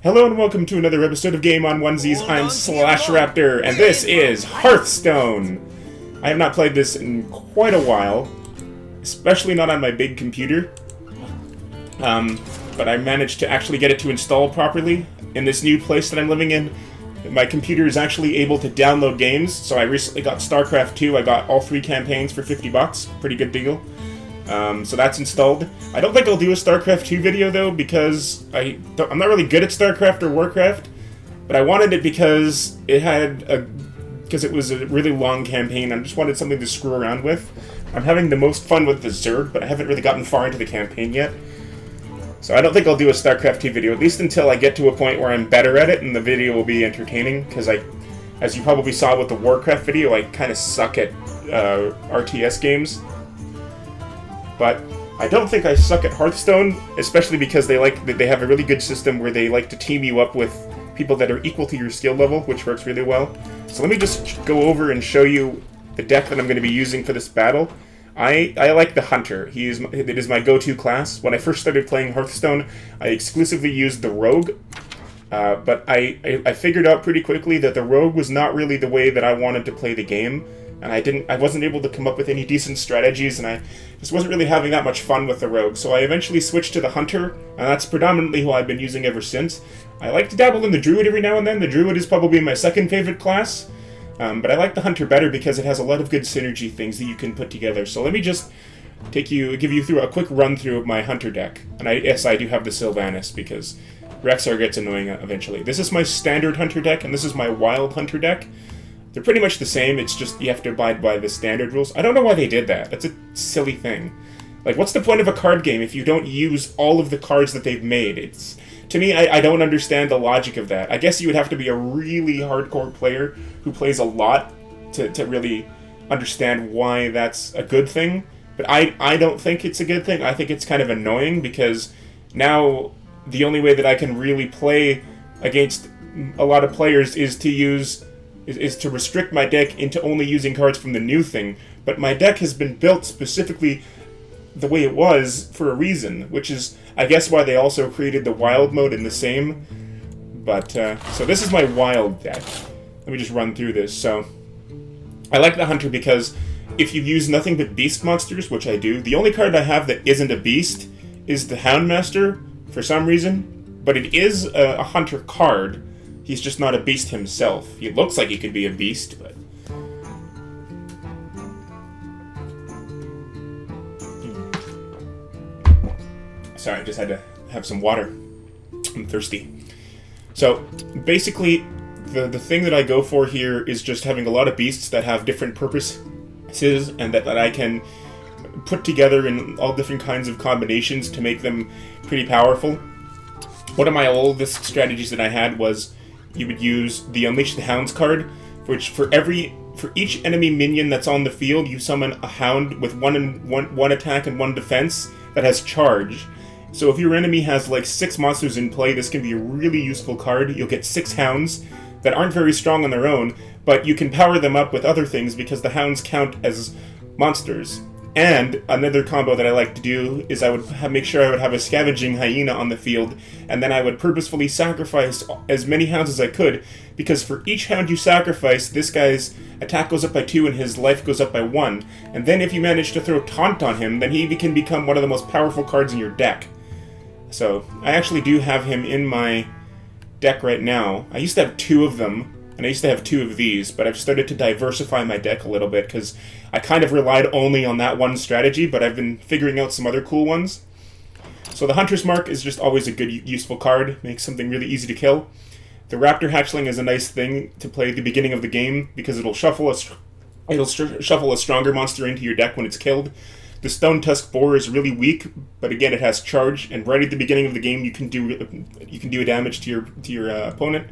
Hello and welcome to another episode of Game on Onesies. I'm Slash Raptor, and this is Hearthstone. I have not played this in quite a while, especially not on my big computer. But I managed to actually get it to install properly in this new place that I'm living in. My computer is actually able to download games, so I recently got StarCraft 2. I got all 3 campaigns for 50 bucks. Pretty good deal. So that's installed. I don't think I'll do a StarCraft 2 video, though, because I'm not really good at StarCraft or Warcraft, but I wanted it because it was a really long campaign. I just wanted something to screw around with. I'm having the most fun with the Zerg, but I haven't really gotten far into the campaign yet. So I don't think I'll do a StarCraft 2 video, at least until I get to a point where I'm better at it and the video will be entertaining, because as you probably saw with the Warcraft video, I kind of suck at RTS games. But I don't think I suck at Hearthstone, especially because they have a really good system where they like to team you up with people that are equal to your skill level, which works really well. So let me just go over and show you the deck that I'm going to be using for this battle. I like the Hunter. It is my go-to class. When I first started playing Hearthstone, I exclusively used the Rogue, but I figured out pretty quickly that the Rogue was not really the way that I wanted to play the game. And I wasn't able to come up with any decent strategies, and I just wasn't really having that much fun with the Rogue. So I eventually switched to the Hunter, and that's predominantly who I've been using ever since. I like to dabble in the Druid every now and then. The Druid is probably my second favorite class, but I like the Hunter better because it has a lot of good synergy things that you can put together. So let me just give you through a quick run through of my Hunter deck. And yes, I do have the Sylvanas because Rexar gets annoying eventually. This is my standard Hunter deck, and this is my Wild Hunter deck. They're pretty much the same, it's just you have to abide by the standard rules. I don't know why they did that. That's a silly thing. Like, what's the point of a card game if you don't use all of the cards that they've made? To me, I don't understand the logic of that. I guess you would have to be a really hardcore player who plays a lot to really understand why that's a good thing. But I don't think it's a good thing. I think it's kind of annoying because now the only way that I can really play against a lot of players is to restrict my deck into only using cards from the new thing. But my deck has been built specifically the way it was for a reason, which is, I guess, why they also created the Wild mode in the same. But, so this is my Wild deck. Let me just run through this. So, I like the Hunter because if you use nothing but beast monsters, which I do, the only card I have that isn't a beast is the Houndmaster, for some reason. But it is a Hunter card. He's just not a beast himself. He looks like he could be a beast, but... Sorry, I just had to have some water. I'm thirsty. So, basically, the thing that I go for here is just having a lot of beasts that have different purposes and that I can put together in all different kinds of combinations to make them pretty powerful. One of my oldest strategies that I had was you would use the Unleash the Hounds card, which for each enemy minion that's on the field, you summon a Hound with one attack and 1 defense that has charge. So if your enemy has like 6 monsters in play, this can be a really useful card. You'll get 6 Hounds that aren't very strong on their own, but you can power them up with other things because the Hounds count as monsters. And another combo that I like to do is I would make sure I would have a Scavenging Hyena on the field, and then I would purposefully sacrifice as many Hounds as I could, because for each Hound you sacrifice, this guy's attack goes up by 2 and his life goes up by 1. And then if you manage to throw Taunt on him, then he can become one of the most powerful cards in your deck. So, I actually do have him in my deck right now. I used to have 2 of them, and I used to have 2 of these, but I've started to diversify my deck a little bit, because I kind of relied only on that one strategy, but I've been figuring out some other cool ones. So the Hunter's Mark is just always a good, useful card. Makes something really easy to kill. The Raptor Hatchling is a nice thing to play at the beginning of the game, because it'll shuffle a stronger monster into your deck when it's killed. The Stone Tusk Boar is really weak, but again, it has charge, and right at the beginning of the game, you can do a damage to your opponent.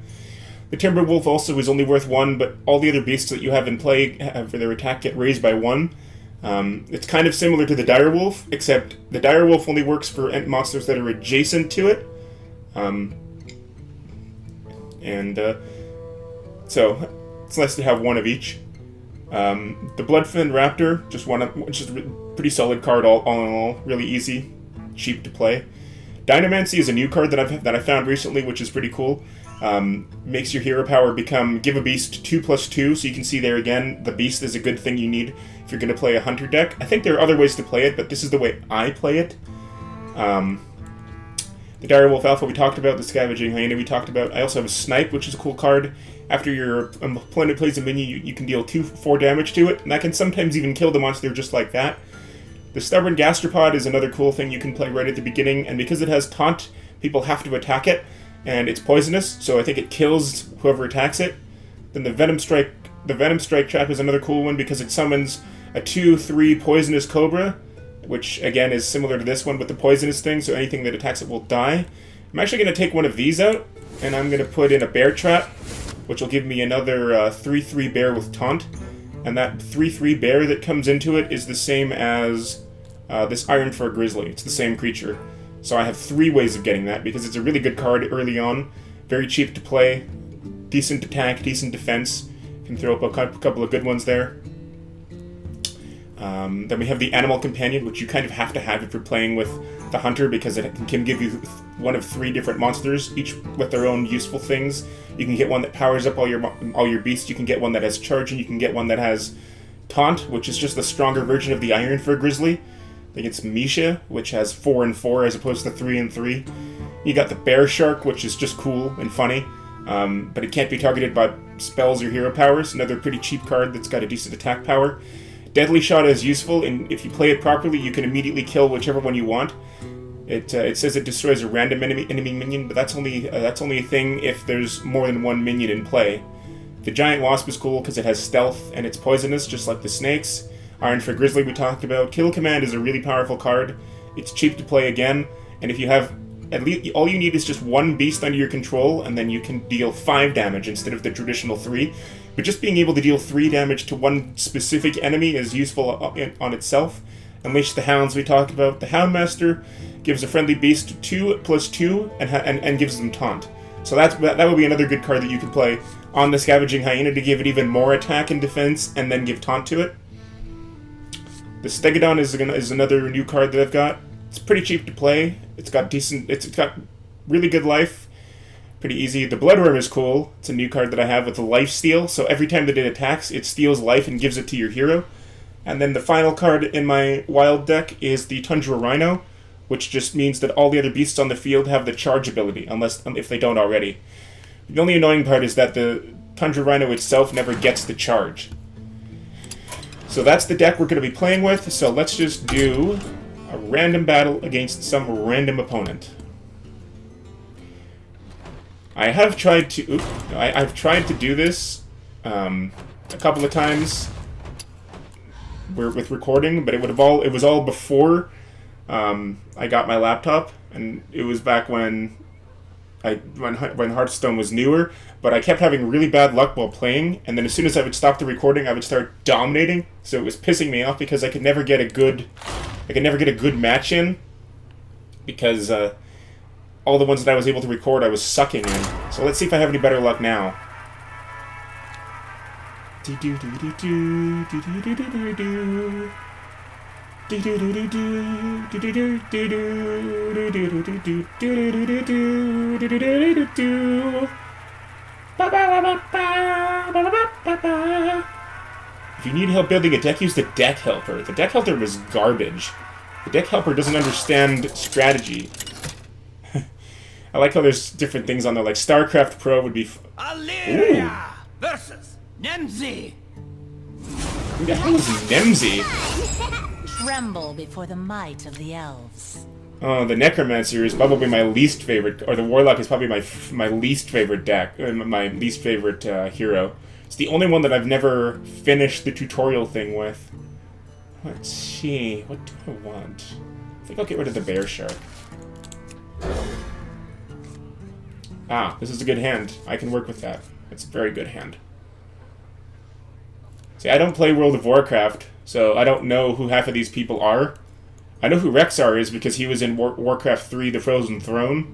The Timberwolf also is only worth 1, but all the other beasts that you have in play for their attack get raised by 1. It's kind of similar to the Direwolf, except the Direwolf only works for monsters that are adjacent to it. So it's nice to have 1 of each. The Bloodfin Raptor, just a pretty solid card all in all, really easy, cheap to play. Dynamancy is a new card that I found recently, which is pretty cool. Makes your hero power give a beast 2/2, so you can see there again, the beast is a good thing you need if you're going to play a hunter deck. I think there are other ways to play it, but this is the way I play it. The Direwolf Alpha we talked about, the Scavenging Hyena we talked about. I also have a Snipe, which is a cool card. After your opponent plays a minion, you can deal 4 damage to it, and that can sometimes even kill the monster just like that. The Stubborn Gastropod is another cool thing you can play right at the beginning, and because it has Taunt, people have to attack it, and it's poisonous, so I think it kills whoever attacks it. Then the Venom Strike trap is another cool one because it summons a 2/3 Poisonous Cobra, which again is similar to this one with the poisonous thing, so anything that attacks it will die. I'm actually going to take one of these out, and I'm going to put in a Bear Trap, which will give me another 3/3 bear with Taunt. And that 3/3 bear that comes into it is the same as this Iron Fur Grizzly. It's the same creature. So I have 3 ways of getting that, because it's a really good card early on. Very cheap to play. Decent attack, decent defense. Can throw up a couple of good ones there. Then we have the Animal Companion, which you kind of have to have if you're playing with the Hunter, because it can give you one of 3 different monsters, each with their own useful things. You can get one that powers up all your beasts, you can get one that has Charge, and you can get one that has Taunt, which is just the stronger version of the Iron Fur Grizzly. I think it's Misha, which has 4 and 4 as opposed to 3 and 3. You got the Bear Shark, which is just cool and funny, but it can't be targeted by spells or hero powers. Another pretty cheap card that's got a decent attack power. Deadly Shot is useful, and if you play it properly, you can immediately kill whichever one you want. It says it destroys a random enemy minion, but that's only a thing if there's more than one minion in play. The Giant Wasp is cool because it has stealth and it's poisonous, just like the snakes. Iron Fur Grizzly we talked about. Kill Command is a really powerful card. It's cheap to play again, and if you have at least all you need is just 1 beast under your control, and then you can deal 5 damage instead of the traditional 3. But just being able to deal 3 damage to one specific enemy is useful on itself. Unleash the Hounds we talked about. The Houndmaster gives a friendly beast 2/2 and gives them Taunt. So that would be another good card that you can play on the Scavenging Hyena to give it even more attack and defense, and then give Taunt to it. The Stegodon is another new card that I've got. It's pretty cheap to play. It's got really good life. Pretty easy. The Bloodworm is cool. It's a new card that I have with the Life Steal, so every time that it attacks, it steals life and gives it to your hero. And then the final card in my wild deck is the Tundra Rhino, which just means that all the other beasts on the field have the charge ability, if they don't already. The only annoying part is that the Tundra Rhino itself never gets the charge. So that's the deck we're going to be playing with, so let's just do a random battle against some random opponent. I've tried to do this a couple of times with recording, but it was all before I got my laptop, and it was back when Hearthstone was newer. But I kept having really bad luck while playing, and then as soon as I would stop the recording, I would start dominating. So it was pissing me off because I could never get a good match in, because all the ones that I was able to record I was sucking in. So let's see if I have any better luck now. If you need help building a deck, use the Deck Helper. The Deck Helper was garbage. The Deck Helper doesn't understand strategy. I like how there's different things on there, like StarCraft Pro would be... Illyria versus Nemzi. Who the hell is Nemzi? Tremble before the might of the elves. Oh, the Necromancer is probably my least favorite, or the Warlock is probably my least favorite deck, my least favorite hero. It's the only one that I've never finished the tutorial thing with. Let's see, what do I want? I think I'll get rid of the Bear Shark. Ah, this is a good hand. I can work with that. It's a very good hand. See, I don't play World of Warcraft, so I don't know who half of these people are. I know who Rexar is because he was in Warcraft 3, The Frozen Throne.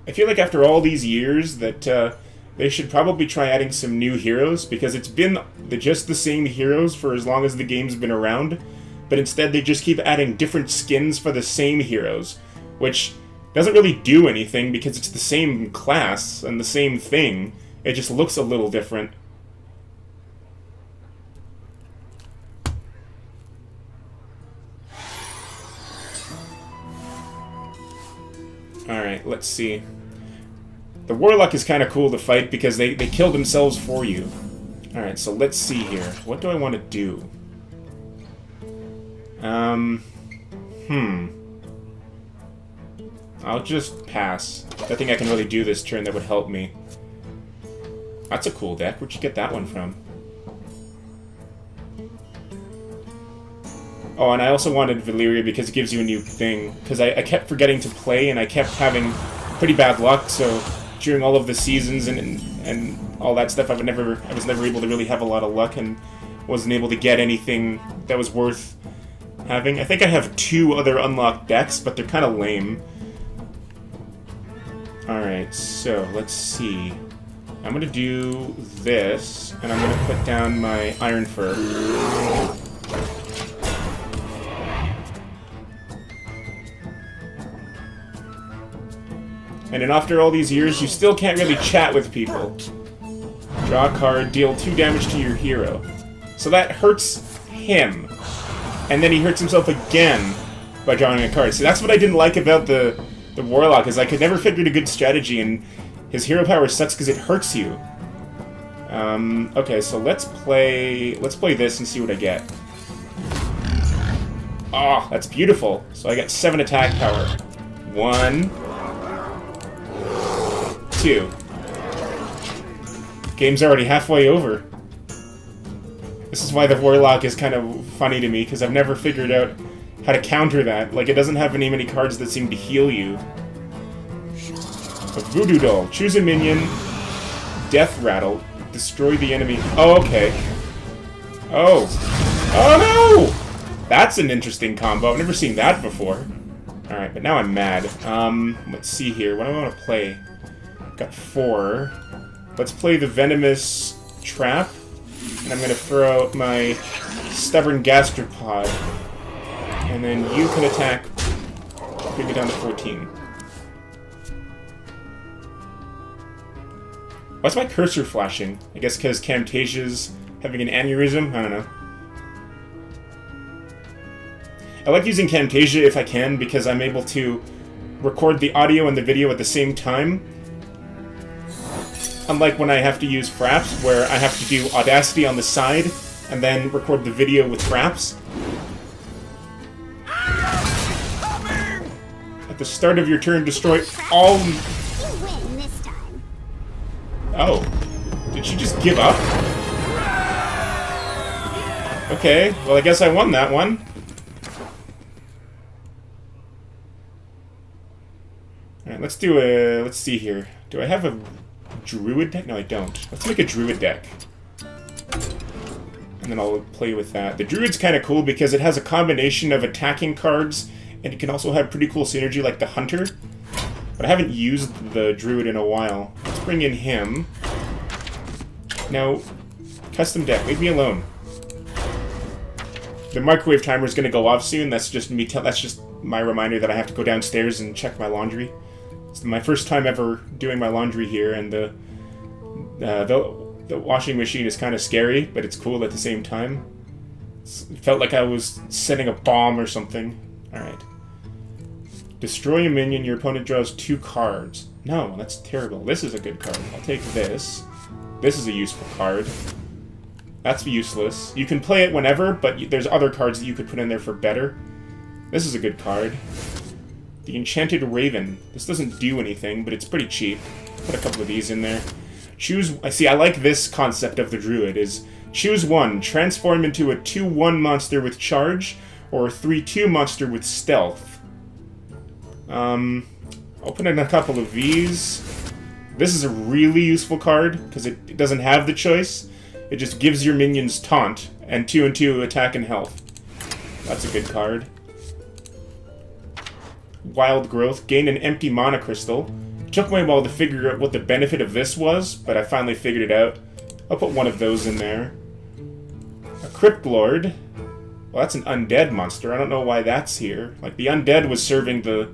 I feel like after all these years that they should probably try adding some new heroes, because it's been just the same heroes for as long as the game's been around, but instead they just keep adding different skins for the same heroes, which doesn't really do anything because it's the same class and the same thing. It just looks a little different. Alright, let's see. The Warlock is kind of cool to fight because they kill themselves for you. Alright, so let's see here. What do I want to do? I'll just pass. Nothing I can really do this turn that would help me. That's a cool deck. Where'd you get that one from? Oh, and I also wanted Valyria because it gives you a new thing. Because I kept forgetting to play, and I kept having pretty bad luck, so during all of the seasons and all that stuff, I was never able to really have a lot of luck, and wasn't able to get anything that was worth having. I think I have 2 other unlocked decks, but they're kind of lame. Alright, so let's see. I'm gonna do this, and I'm gonna put down my Iron Fur. And then after all these years, you still can't really chat with people. Draw a card, deal 2 damage to your hero. So that hurts him. And then he hurts himself again by drawing a card. So that's what I didn't like about the Warlock, is I could never figure out a good strategy, and his hero power sucks because it hurts you. Okay, so let's play this and see what I get. Oh, that's beautiful. So I got 7 attack power. 1, 2. Game's already halfway over. This is why the Warlock is kind of funny to me, because I've never figured out how to counter that. Like, it doesn't have many cards that seem to heal you. A Voodoo Doll. Choose a minion. Death Rattle. Destroy the enemy. Oh, okay. Oh. Oh, no! That's an interesting combo. I've never seen that before. Alright, but now I'm mad. Let's see here. What do I want to play? Got 4. Let's play the Venomous Trap. And I'm going to throw out my Stubborn Gastropod. And then you can attack. Bring it down to 14. Why's my cursor flashing? I guess because Camtasia's having an aneurysm? I don't know. I like using Camtasia if I can, because I'm able to record the audio and the video at the same time. Unlike when I have to use Fraps, where I have to do Audacity on the side, and then record the video with Fraps. At the start of your turn, destroy all... You win this time. Oh. Did she just give up? Okay, well I guess I won that one. Alright, let's do a... Let's see here. Do I have a Druid deck? No, I don't. Let's make a Druid deck. And then I'll play with that. The Druid's kind of cool because it has a combination of attacking cards, and it can also have pretty cool synergy like the Hunter. But I haven't used the Druid in a while. Let's bring in him. Now, custom deck. Leave me alone. The microwave timer is going to go off soon. That's just me. That's just my reminder that I have to go downstairs and check my laundry. It's my first time ever doing my laundry here, and the washing machine is kind of scary, but it's cool at the same time. It felt like I was setting a bomb or something. Alright. Destroy a minion, your opponent draws 2 cards. No, that's terrible. This is a good card. I'll take this. This is a useful card. That's useless. You can play it whenever, but there's other cards that you could put in there for better. This is a good card. The Enchanted Raven. This doesn't do anything, but it's pretty cheap. Put a couple of these in there. Choose... I like this concept of the Druid, is choose 1. Transform into a 2/1 monster with charge, or a 3/2 monster with stealth. I'll put in a couple of these. This is a really useful card, because it doesn't have the choice. It just gives your minions taunt, and 2/2 attack and health. That's a good card. Wild Growth. Gain an empty mana crystal. took me a while to figure out what the benefit of this was, but I finally figured it out. I'll put one of those in there. A Crypt Lord. Well, that's an undead monster. I don't know why that's here. Like, the undead was serving the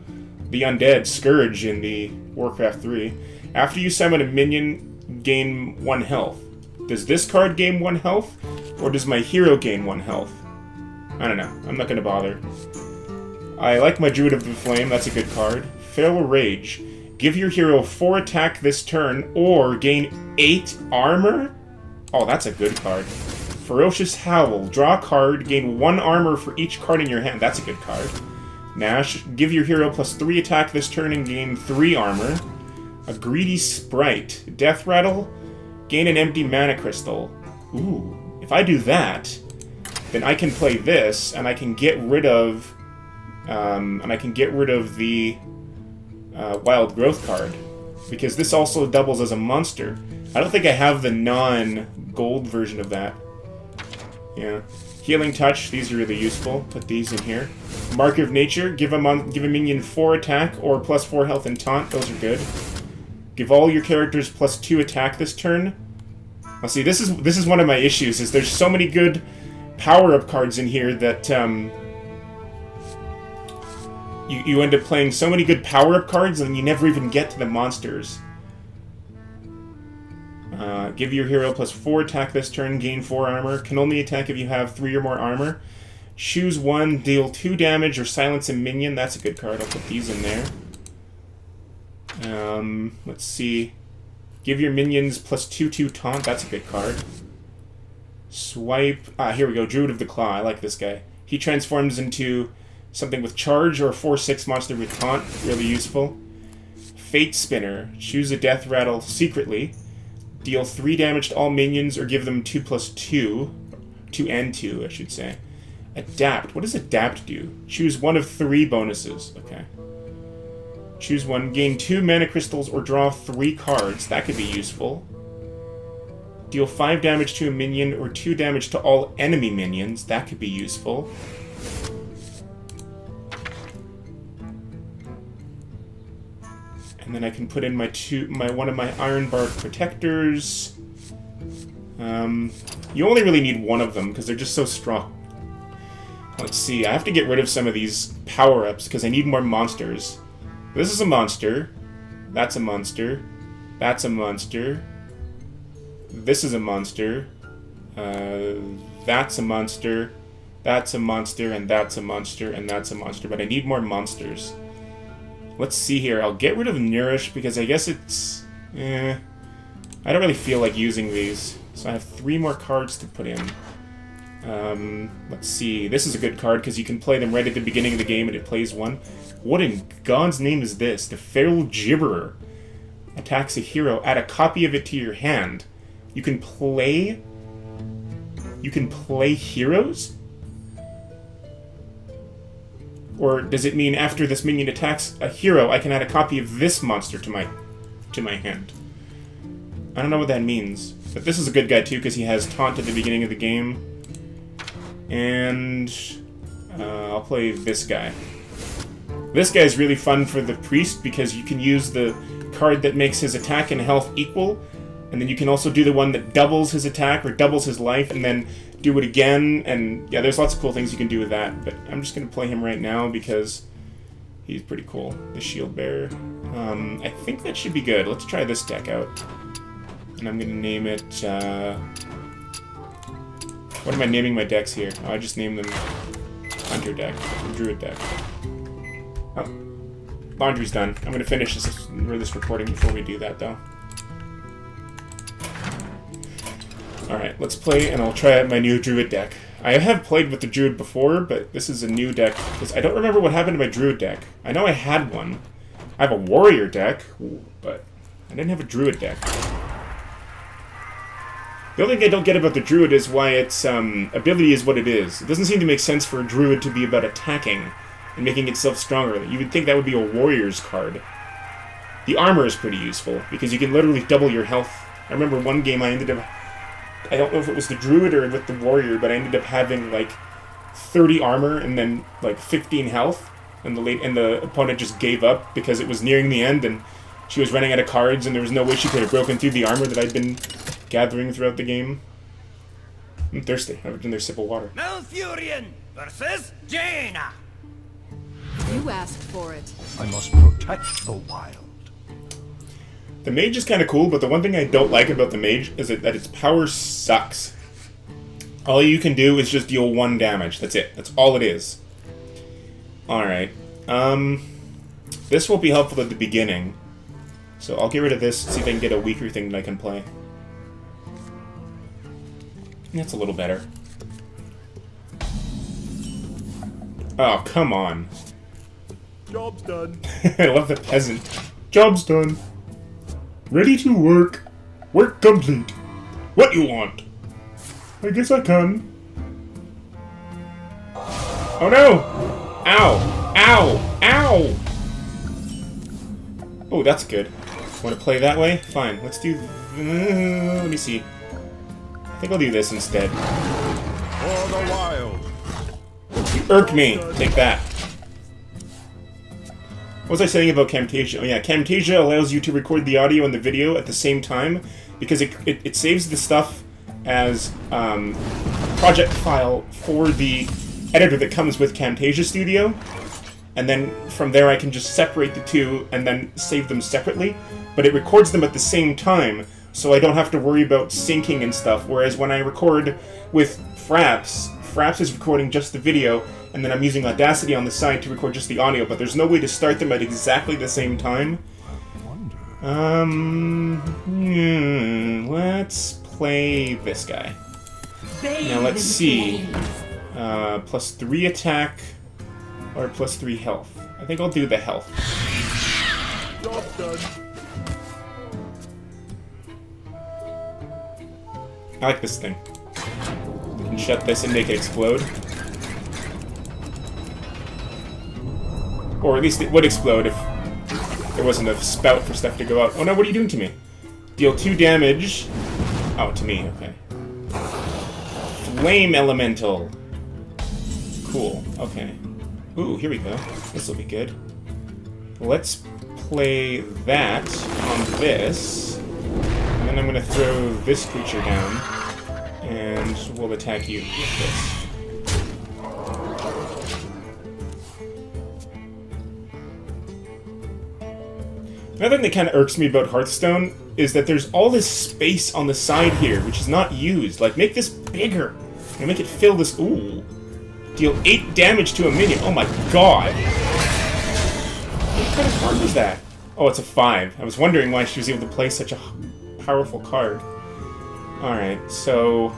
undead Scourge in the Warcraft 3. After you summon a minion, gain 1 health. Does this card gain 1 health? Or does my hero gain 1 health? I don't know. I'm not going to bother. I like my Druid of the Flame. That's a good card. Feral Rage. Give your hero 4 attack this turn, or gain 8 armor? Oh, that's a good card. Ferocious Howl. Draw a card. Gain 1 armor for each card in your hand. That's a good card. Nash. Give your hero +3 attack this turn and gain 3 armor. A Greedy Sprite. Death Rattle. Gain an empty mana crystal. Ooh. If I do that, then I can play this, and I can get rid of... the Wild Growth card. Because this also doubles as a monster. I don't think I have the non-gold version of that. Yeah. Healing Touch, these are really useful. Put these in here. Mark of Nature, give a minion 4 attack or +4 health and taunt. Those are good. Give all your characters +2 attack this turn. Now see, this is one of my issues, is there's so many good power-up cards in here that you end up playing so many good power-up cards and you never even get to the monsters. Give your hero +4 attack this turn, gain 4 armor. Can only attack if you have 3 or more armor. Choose 1, deal 2 damage, or silence a minion. That's a good card. I'll put these in there. Let's see. Give your minions +2/2 taunt. That's a good card. Swipe. Here we go. Druid of the Claw. I like this guy. He transforms into something with charge or a 4/6 monster with taunt. Really useful. Fate Spinner. Choose a death rattle secretly. Deal 3 damage to all minions or give them 2/2. 2 and 2, I should say. Adapt. What does Adapt do? Choose 1 of 3 bonuses. Okay. Choose 1. Gain 2 mana crystals or draw 3 cards. That could be useful. Deal 5 damage to a minion or 2 damage to all enemy minions. That could be useful. And then I can put in my one of my Iron Bark Protectors. You only really need 1 of them because they're just so strong. Let's see. I have to get rid of some of these power-ups because I need more monsters. This is a monster. That's a monster. That's a monster. This is a monster. That's a monster. That's a monster, and that's a monster, and that's a monster. But I need more monsters. Let's see here. I'll get rid of Nourish because I guess it's... I don't really feel like using these. So I have 3 more cards to put in. Let's see. This is a good card because you can play them right at the beginning of the game and it plays 1. What in God's name is this? The Feral Gibberer attacks a hero. Add a copy of it to your hand. You can play heroes? Or does it mean after this minion attacks a hero, I can add a copy of this monster to my hand? I don't know what that means. But this is a good guy too because he has taunt at the beginning of the game. And I'll play this guy. This guy's really fun for the priest because you can use the card that makes his attack and health equal, and then you can also do the one that doubles his attack or doubles his life and then do it again, and yeah, there's lots of cool things you can do with that, but I'm just going to play him right now because he's pretty cool, the Shield Bearer. I think that should be good. Let's try this deck out. And I'm going to name it, what am I naming my decks here? Oh, I just named them Hunter deck, Druid deck. Oh, laundry's done. I'm going to finish this recording before we do that, though. Alright, let's play, and I'll try out my new Druid deck. I have played with the Druid before, but this is a new deck, because I don't remember what happened to my Druid deck. I know I had one. I have a Warrior deck, but I didn't have a Druid deck. The only thing I don't get about the Druid is why its ability is what it is. It doesn't seem to make sense for a Druid to be about attacking and making itself stronger. You would think that would be a Warrior's card. The armor is pretty useful, because you can literally double your health. I remember one game I ended up... I don't know if it was the Druid or with the Warrior, but I ended up having, like, 30 armor and then, like, 15 health. And the opponent just gave up because it was nearing the end and she was running out of cards and there was no way she could have broken through the armor that I'd been gathering throughout the game. I'm thirsty. I haven't done their sip of water. Malfurion versus Jaina. You asked for it. I must protect the wild. The mage is kind of cool, but the one thing I don't like about the mage is that its power sucks. All you can do is just deal 1 damage. That's it. That's all it is. Alright. This will be helpful at the beginning. So I'll get rid of this, see if I can get a weaker thing that I can play. That's a little better. Oh, come on. Job's done. I love the peasant. Job's done. Ready to work. Work complete. What you want? I guess I can. Oh no! Ow! Ow! Ow! Oh, that's good. Want to play that way? Fine. Let's do... let me see. I think I'll do this instead. For the wild. You irk me. Take that. What was I saying about Camtasia? Oh yeah, Camtasia allows you to record the audio and the video at the same time because it saves the stuff as project file for the editor that comes with Camtasia Studio, and then from there I can just separate the two and then save them separately, but it records them at the same time, so I don't have to worry about syncing and stuff, whereas when I record with Fraps is recording just the video, and then I'm using Audacity on the side to record just the audio, but there's no way to start them at exactly the same time. Let's play this guy. Now let's see. +3 attack or +3 health. I think I'll do the health. Job's done. I like this thing. You can shut this and make it explode. Or at least it would explode if there wasn't a spout for stuff to go out. Oh no, what are you doing to me? Deal 2 damage. Oh, to me, okay. Flame Elemental. Cool, okay. Ooh, here we go. This will be good. Let's play that on this. And then I'm going to throw this creature down. And we'll attack you with this. Another thing that kind of irks me about Hearthstone is that there's all this space on the side here, which is not used. Like, make this bigger. And make it fill this... Ooh. Deal 8 damage to a minion. Oh my god. What kind of card was that? Oh, it's a 5. I was wondering why she was able to play such a powerful card. Alright, so...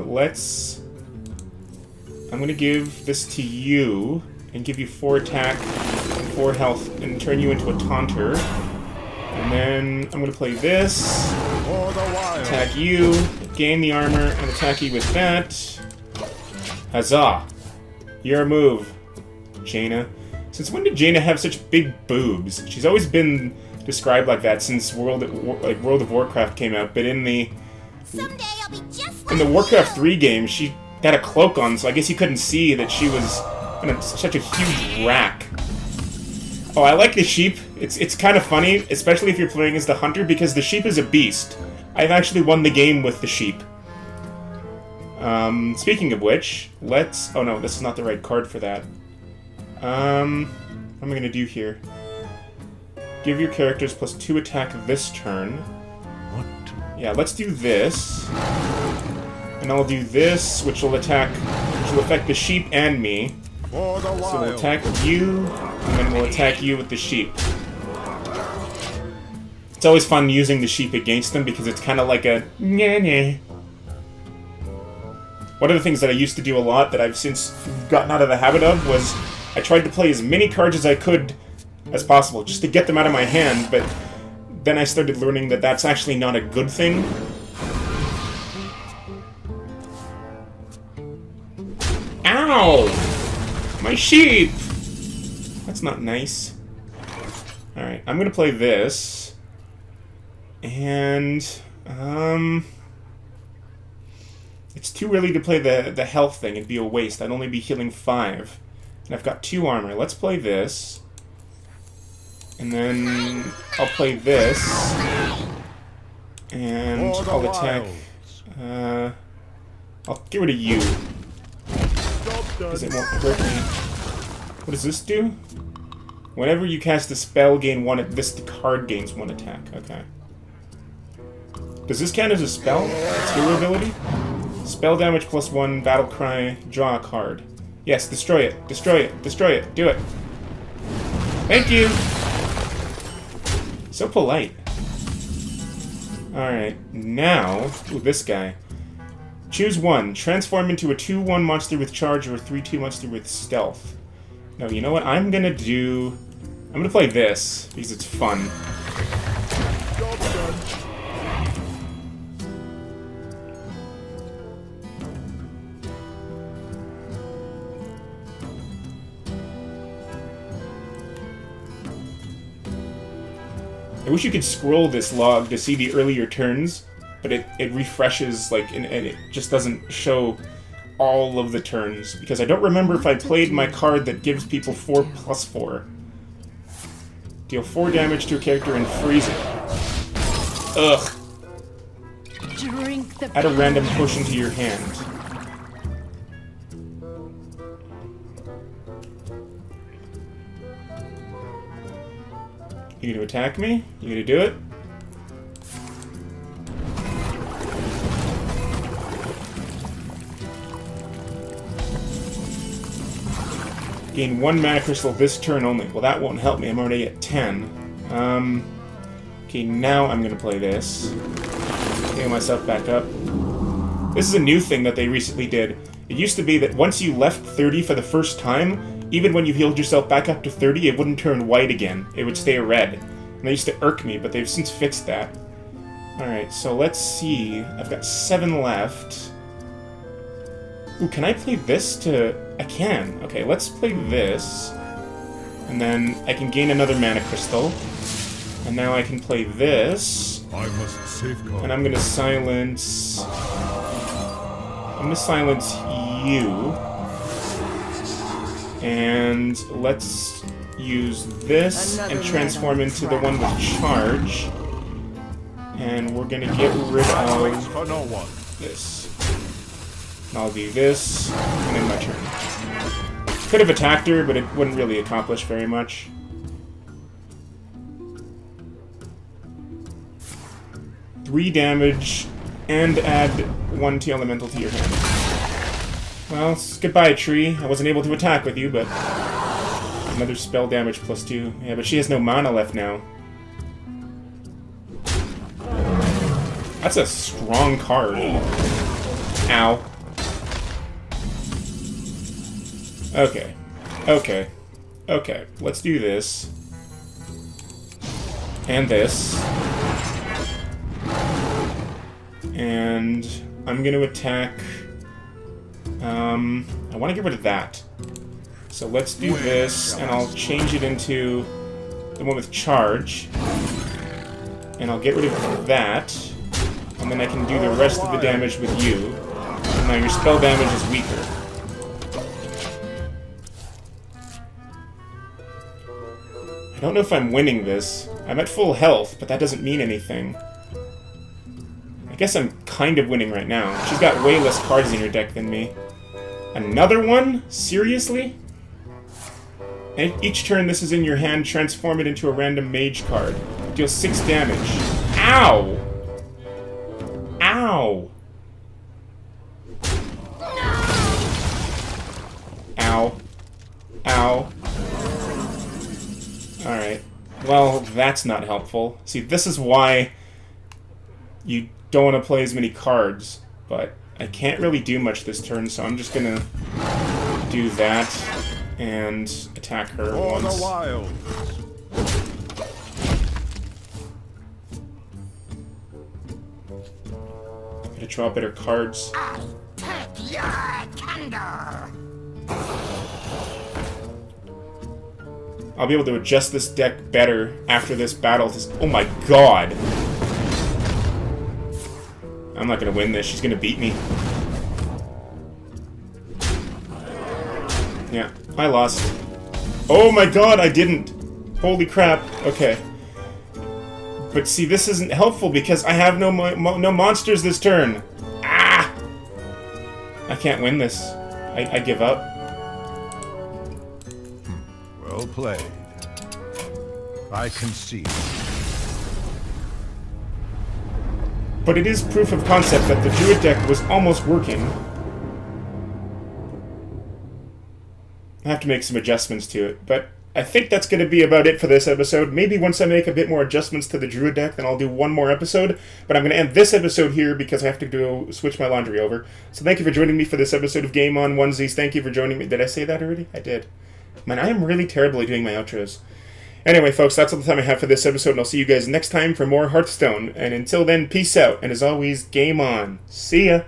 let's... I'm gonna give this to you, and give you 4 attack, 4 health, and turn you into a taunter. And then I'm gonna play this, attack you, gain the armor, and attack you with that. Huzzah! Your move, Jaina. Since when did Jaina have such big boobs? She's always been described like that since World of Warcraft came out, but in the Someday I'll be just in the like Warcraft you. 3 game, she had a cloak on, so I guess you couldn't see that she was such a huge rack. Oh, I like the sheep. It's kind of funny, especially if you're playing as the hunter, because the sheep is a beast. I've actually won the game with the sheep. Speaking of which, let's... Oh no, this is not the right card for that. What am I going to do here? Give your characters +2 attack this turn. What? Yeah, let's do this. And I'll do this, which will affect the sheep and me. For the wild. So we'll attack you, and then we'll attack you with the sheep. It's always fun using the sheep against them because it's kind of like a nyeh. One of the things that I used to do a lot that I've since gotten out of the habit of was I tried to play as many cards as I could as possible just to get them out of my hand, but then I started learning that that's actually not a good thing. Ow! My sheep! That's not nice. Alright, I'm gonna play this. And, it's too early to play the health thing. It'd be a waste. I'd only be healing 5. And I've got 2 armor. Let's play this. And then I'll play this. And For the I'll attack. wilds. I'll get rid of you, Job because it done. won't hurt me. What does this do? Whenever you cast a spell, gain one. The card gains 1 attack. Okay. Does this count as a spell? Its hero ability? Spell damage +1, battle cry, draw a card. Yes, destroy it, destroy it, destroy it, do it. Thank you! So polite. Alright, now, ooh, this guy. Choose one, transform into a 2/1 monster with charge or a 3/2 monster with stealth. No, you know what, I'm gonna play this, because it's fun. Job done. I wish you could scroll this log to see the earlier turns, but it refreshes, like, and it just doesn't show all of the turns, because I don't remember if I played my card that gives people 4+4. Deal 4 damage to a character and freeze it. Ugh. Drink the Add a random potion to your hand. You gonna attack me? You gonna do it? Gain 1 mana crystal this turn only. Well, that won't help me. I'm already at 10. Okay, now I'm gonna play this. Heal myself back up. This is a new thing that they recently did. It used to be that once you left 30 for the first time, even when you healed yourself back up to 30, it wouldn't turn white again. It would stay red. And that used to irk me, but they've since fixed that. Alright, so let's see. I've got 7 left. Ooh, can I play this to... I can. Okay, let's play this. And then I can gain another mana crystal. And now I can play this. I must safeguard. And I'm gonna silence... I'm gonna silence you. And let's use this and transform into the one with charge. And we're gonna get rid Waits of for no one. this. And I'll do this, and then my turn. Could have attacked her, but it wouldn't really accomplish very much. Three damage, and add 1 T elemental to your hand. Well, goodbye, tree. I wasn't able to attack with you, but... Another spell damage +2. Yeah, but she has no mana left now. That's a strong card. Ow. Okay. Okay. Okay. Let's do this. And this. And I'm going to attack... I want to get rid of that. So let's do this, and I'll change it into the one with charge. And I'll get rid of that. And then I can do the rest of the damage with you. And now your spell damage is weaker. I don't know if I'm winning this. I'm at full health, but that doesn't mean anything. I guess I'm kind of winning right now. She's got way less cards in her deck than me. Another one? Seriously? And each turn this is in your hand, transform it into a random mage card. Deal 6 damage. Ow! Ow! Ow. Ow. Alright. Well, that's not helpful. See, this is why you don't want to play as many cards, but I can't really do much this turn, so I'm just gonna do that and attack her For once. the wild. Gotta draw better cards. Take your thunder! I'll be able to adjust this deck better after this battle. Oh my god! I'm not gonna win this. She's gonna beat me. Yeah, I lost. Oh my god, I didn't! Holy crap. Okay. But see, this isn't helpful because I have no monsters this turn. Ah! I can't win this. I give up. Well played. I concede. But it is proof of concept that the Druid deck was almost working. I have to make some adjustments to it, but I think that's going to be about it for this episode. Maybe once I make a bit more adjustments to the Druid deck, then I'll do one more episode. But I'm going to end this episode here because I have to go switch my laundry over. So thank you for joining me for this episode of Game On Onesies. Thank you for joining me. Did I say that already? I did. Man, I am really terrible at doing my outros. Anyway, folks, that's all the time I have for this episode, and I'll see you guys next time for more Hearthstone. And until then, peace out. And as always, game on. See ya.